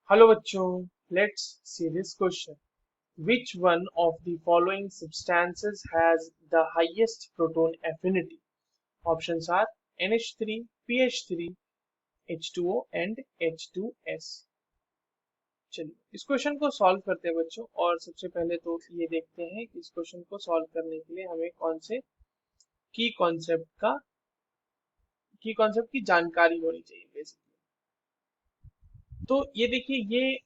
Hello बच्चों, let's see this question. Which one of the following substances has the highest proton affinity? Options are NH3, PH3, H2O and H2S. चलिए इस question को solve करते हैं बच्चों. और सबसे पहले तो ये देखते हैं कि इस क्वेश्चन को सॉल्व करने के लिए हमें कौन से की कॉन्सेप्ट का की कॉन्सेप्ट की जानकारी होनी चाहिए बेसिकली. तो ये देखिए, ये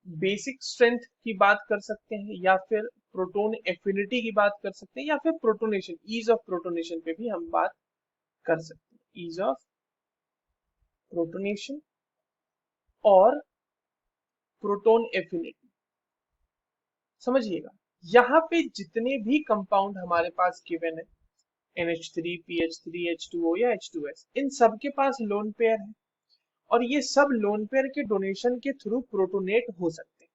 बेसिक स्ट्रेंथ की बात कर सकते हैं या फिर प्रोटोन एफिनिटी की बात कर सकते हैं या फिर प्रोटोनेशन, ईज ऑफ प्रोटोनेशन पे भी हम बात कर सकते हैं. ईज ऑफ प्रोटोनेशन और प्रोटोन एफिनिटी. समझिएगा, यहाँ पे जितने भी कंपाउंड हमारे पास गिवन है, NH3, PH3, H2O या H2S, इन सब के पास लोन पेयर है और ये सब लोन पेयर के डोनेशन के थ्रू प्रोटोनेट हो सकते हैं.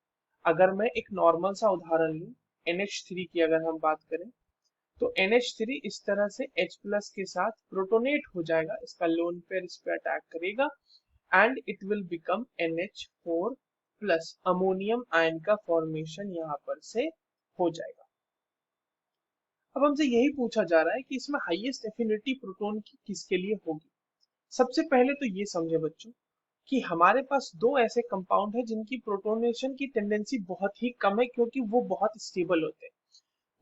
अगर मैं एक नॉर्मल सा उदाहरण लूं, NH3 की अगर हम बात करें तो NH3 इस तरह से H प्लस के साथ प्रोटोनेट हो जाएगा, इसका लोन पेयर इस पे अटैक करेगा and it will become NH4 plus. Ammonium ion का फॉर्मेशन यहाँ पर से हो जाएगा. अब हमसे यही पूछा जा रहा है कि इसमें हाईएस्ट एफिनिटी प्रोटोन की किसके लिए होगी. सबसे पहले तो ये समझे बच्चों कि हमारे पास दो ऐसे कंपाउंड है जिनकी प्रोटोनेशन की टेंडेंसी बहुत ही कम है क्योंकि वो बहुत स्टेबल होते हैं.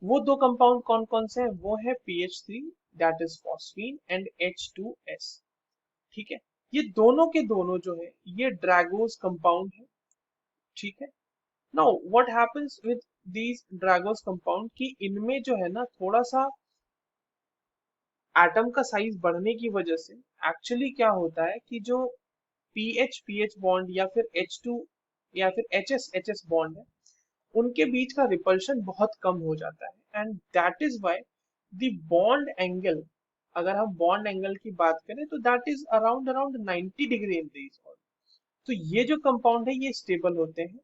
वो दो कंपाउंड कौन कौन से हैं? वो है PH3 that is phosphine and H2S. ठीक है, ये दोनों के दोनों जो है ये ड्रैगोस कंपाउंड है. ठीक है. Now what happens with these ड्रैगोस compound कि इनमें जो है ना थोड़ा सा एटम का साइज बढ़ने की वजह से एक्चुअली क्या होता है कि जो PH बॉन्ड या फिर H2 या फिर HS बॉन्ड है, उनके बीच का रिपल्शन बहुत कम हो जाता है and that is why the bond angle, अगर हम बॉन्ड एंगल की बात करें तो that is around around 90 degree in these bond. तो ये जो कंपाउंड है ये स्टेबल होते हैं,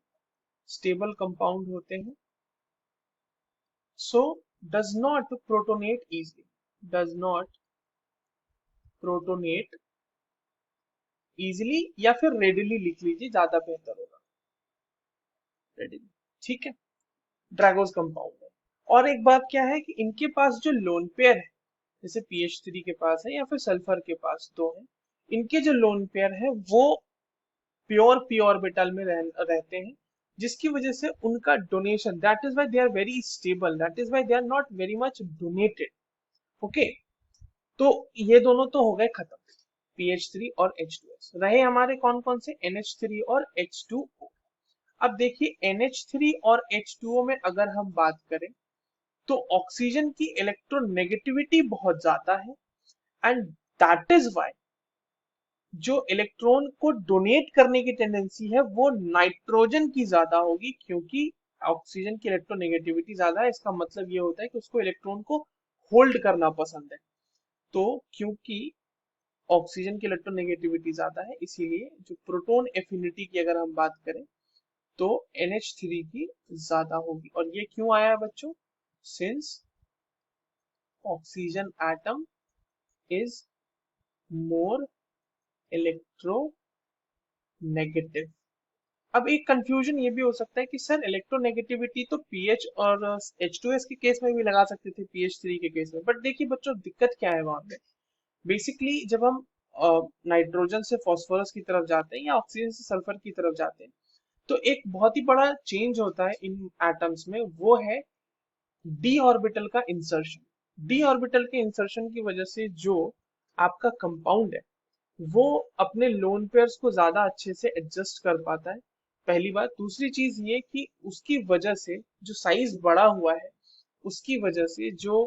स्टेबल कंपाउंड होते हैं. So does not protonate easily, does not protonate easily या फिर रेडिली लिख लीजिए, ज्यादा बेहतर होगा. रेडिली. ठीक है, ड्रैगोस कंपाउंड है. और एक बात क्या है कि इनके पास जो लोन पेयर है, जैसे PH3 के पास है या फिर सल्फर के पास दो है, इनके जो लोन पेयर है वो प्योर पी ऑर्बिटल में रहते हैं, जिसकी वजह से उनका donation, that is why they are very stable, that is why they are not very much donated. Okay, तो ये दोनों तो हो गए खत्म, PH3 और H2S. रहे हमारे कौन कौन से? NH3 और H2O. अब देखिए NH3 और H2O में अगर हम बात करें तो ऑक्सीजन की इलेक्ट्रोनेगेटिविटी बहुत ज्यादा है एंड दैट इज व्हाई जो इलेक्ट्रॉन को डोनेट करने की टेंडेंसी है वो नाइट्रोजन की ज्यादा होगी, क्योंकि ऑक्सीजन की इलेक्ट्रोनेगेटिविटी ज्यादा है. इसका मतलब ये होता है कि उसको इलेक्ट्रॉन को होल्ड करना पसंद है. तो क्योंकि ऑक्सीजन की इलेक्ट्रोनेगेटिविटी ज्यादा है, इसीलिए जो प्रोटोन एफिनिटी की अगर हम बात करें तो NH3 की ज्यादा होगी. और ये क्यों आया बच्चों? Since oxygen atom is more electronegative. अब एक कंफ्यूजन ये भी हो सकता है कि सर इलेक्ट्रोनेगेटिविटी तो पीएच और H2S के केस में भी लगा सकते थे, PH3 के केस में. बट देखिए बच्चों, दिक्कत क्या है वहां पे. बेसिकली जब हम नाइट्रोजन से फास्फोरस की तरफ जाते हैं या ऑक्सीजन से सल्फर की तरफ जाते हैं तो एक बहुत ही बड़ा चेंज होता है इन एटम्स में, वो है डी ऑर्बिटल का इंसर्शन. डी ऑर्बिटल के इंसर्शन की वजह से जो आपका कंपाउंड है वो अपने लोन पेयर्स को ज्यादा अच्छे से एडजस्ट कर पाता है. पहली बात. दूसरी चीज ये कि उसकी वजह से जो साइज बड़ा हुआ है उसकी वजह से जो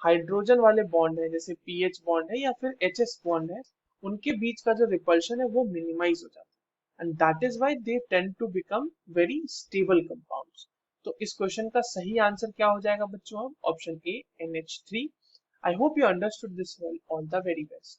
हाइड्रोजन वाले बॉन्ड है, जैसे PH बॉन्ड है या फिर HS बॉन्ड है, उनके बीच का जो रिपल्शन है वो मिनिमाइज हो जाता है and that is why they tend to become very stable compounds. तो इस क्वेश्चन का सही आंसर क्या हो जाएगा बच्चों? हम option A NH3. I hope you understood this well. All the very best.